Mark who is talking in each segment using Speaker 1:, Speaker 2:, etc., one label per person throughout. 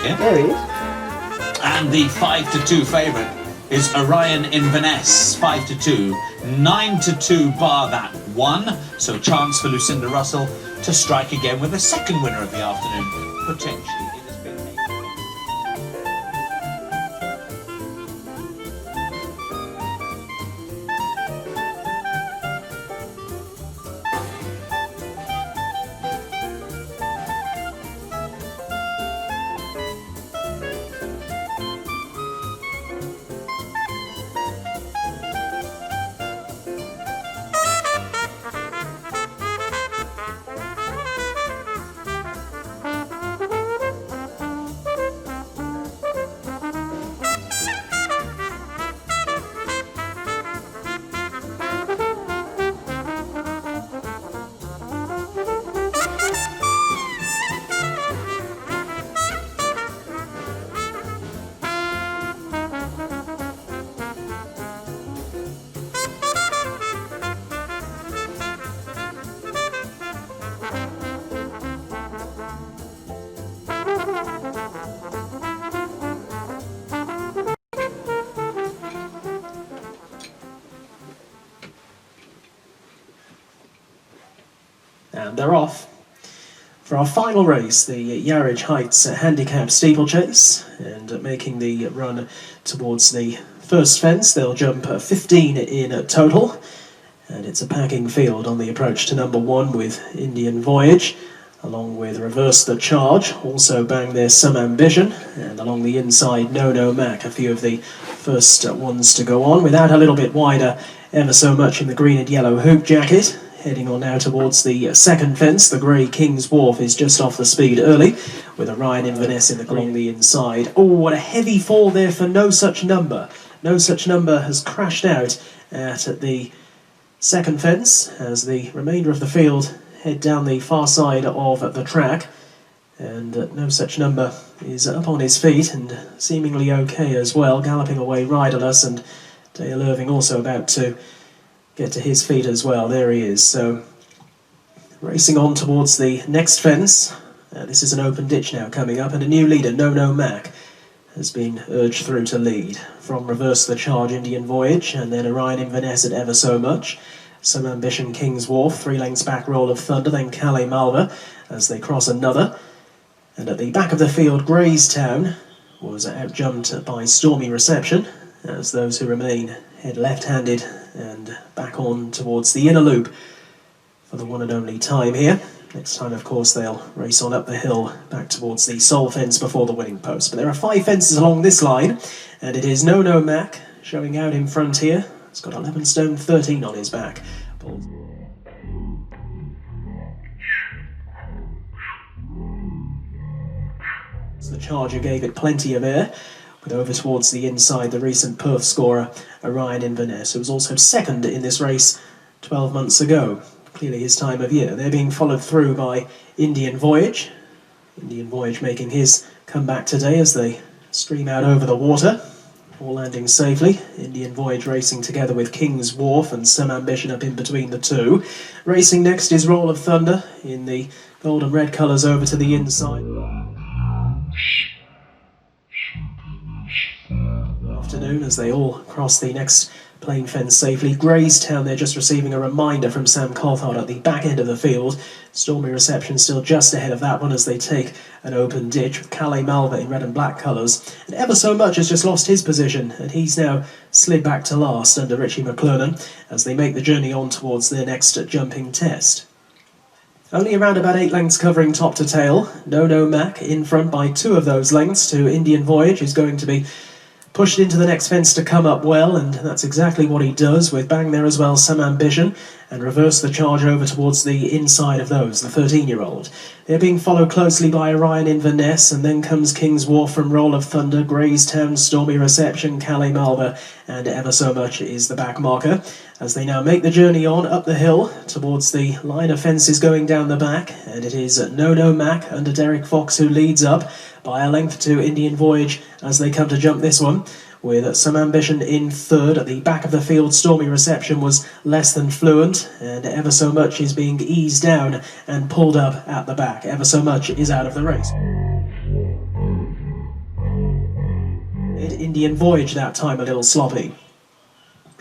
Speaker 1: There he is.
Speaker 2: And the 5-2 favourite is Orion Inverness, 5-2, 9-2 bar that one. So chance for Lucinda Russell to strike again with the second winner of the afternoon, potentially. It has been
Speaker 1: And they're off for our final race, the Yarridge Heights Handicap Steeplechase, and making the run towards the first fence. They'll jump 15 in total, and it's a packing field on the approach to number 1 with Indian Voyage, along with Reverse the Charge, also bang there's Some Ambition, and along the inside No Mac, a few of the first ones to go on, without a little bit wider Ever So Much in the green and yellow hoop jacket. Heading on now towards the second fence, the grey King's Wharf is just off the speed early, with Orion Inverness in the green the inside. Oh, what a heavy fall there for No Such Number. No Such Number has crashed out at the second fence as the remainder of the field head down the far side of the track. And No Such Number is up on his feet and seemingly okay as well, galloping away riderless, and Dale Irving also about to get to his feet as well. There he is. So racing on towards the next fence. This is an open ditch now coming up, and a new leader, No Mac, has been urged through to lead. From Reverse the Charge, Indian Voyage, and then Orion Inverness at Ever So Much. Some Ambition, King's Wharf, 3 lengths back Roll of Thunder, then Calais Malva as they cross another. And at the back of the field, Graystown was outjumped by Stormy Reception, as those who remain head left-handed and back on towards the inner loop for the one and only time here. Next time, of course, they'll race on up the hill back towards the sole fence before the winning post. But there are 5 fences along this line, and it is No Mac showing out in front here. He's got 11 stone 13 on his back. The Charger gave it plenty of air, with over towards the inside the recent Perth scorer Orion Inverness, who was also second in this race 12 months ago. Clearly his time of year. They're being followed through by Indian Voyage. Indian Voyage making his comeback today as they stream out over the water, all landing safely. Indian Voyage racing together with King's Wharf and Some Ambition up in between the two. Racing next is Roll of Thunder in the gold and red colours over to the inside. Afternoon as they all cross the next plain fence safely. Graystown, they're just receiving a reminder from Sam Coulthard at the back end of the field. Stormy Reception still just ahead of that one as they take an open ditch with Calais Malva in red and black colours. And Ever So Much has just lost his position, and he's now slid back to last under Richie McClernand as they make the journey on towards their next jumping test. Only around about 8 lengths covering top to tail. No Mac in front by 2 of those lengths to Indian Voyage, who's going to be pushed into the next fence to come up well, and that's exactly what he does, with bang there as well Some Ambition, and Reverse the Charge over towards the inside of those, the 13-year-old. They're being followed closely by Orion Inverness, and then comes King's Wharf from Roll of Thunder, Graystown, Stormy Reception, Calais Malva, and Ever So Much is the back marker, as they now make the journey on up the hill towards the line of fences going down the back, and it is No Mac under Derek Fox who leads up by a length to Indian Voyage as they come to jump this one, with Some Ambition in third. At the back of the field, Stormy Reception was less than fluent, and Ever So Much is being eased down and pulled up at the back. Ever So Much is out of the race. Indian Voyage that time a little sloppy.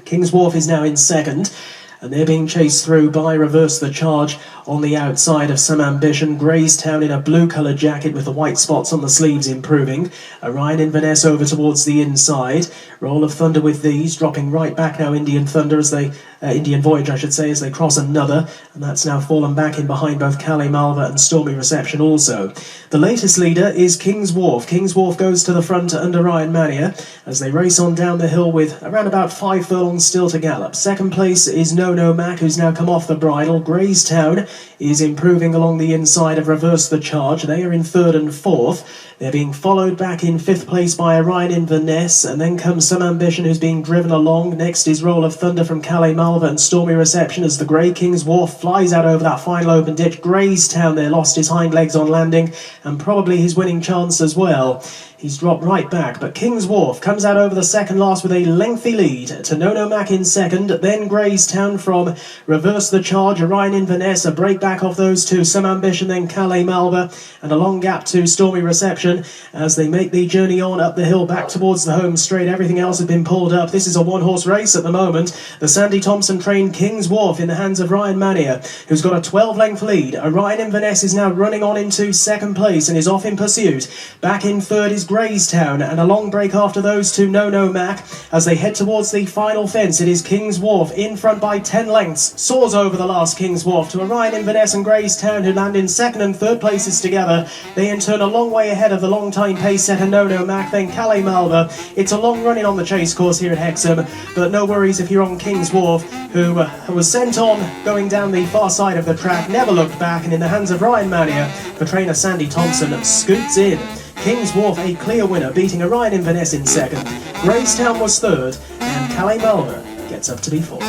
Speaker 1: King's Wharf is now in second, and they're being chased through by Reverse the Charge on the outside of Some Ambition. Graystown in a blue-coloured jacket with the white spots on the sleeves improving. Orion Inverness over towards the inside. Roll of Thunder with these, dropping right back now Indian Thunder as they... Indian Voyage, I should say, as they cross another, and that's now fallen back in behind both Calais Malva and Stormy Reception also. The latest leader is King's Wharf. King's Wharf goes to the front under Ryan Mania as they race on down the hill with around about 5 furlongs still to gallop. Second place is No Mac, who's now come off the bridle. Graystown is improving along the inside of Reverse the Charge. They are in third and fourth. They're being followed back in fifth place by Orion Inverness, and then comes Some Ambition, who's being driven along. Next is Roll of Thunder from Calais Malva and Stormy Reception as the Grey King's Wharf flies out over that final open ditch. Graystown there lost his hind legs on landing, and probably his winning chance as well. He's dropped right back, but King's Wharf comes out over the second last with a lengthy lead to No Mac in second, then Graystown from Reverse the Charge, Orion Inverness, a break back off those two, Some Ambition, then Calais Malva, and a long gap to Stormy Reception as they make the journey on up the hill back towards the home straight. Everything else has been pulled up. This is a one-horse race at the moment. The Sandy Thompson trained King's Wharf in the hands of Ryan Mania, who's got a 12-length lead. Orion Inverness is now running on into second place and is off in pursuit. Back in third is Graystown, and a long break after those two, No Mac, as they head towards the final fence. It is King's Wharf in front by 10 lengths, soars over the last King's Wharf to Orion Inverness and Graystown, who land in second and third places together. They in turn a long way ahead of the long-time pace setter No Mac, then Calais Malva. It's a long running on the chase course here at Hexham, but no worries if you're on King's Wharf, who was sent on going down the far side of the track, never looked back, and in the hands of Ryan Mania, the trainer Sandy Thompson scoots in. King's Wharf a clear winner, beating Orion Inverness in second. Graystown was third, and Calais Malva gets up to be fourth.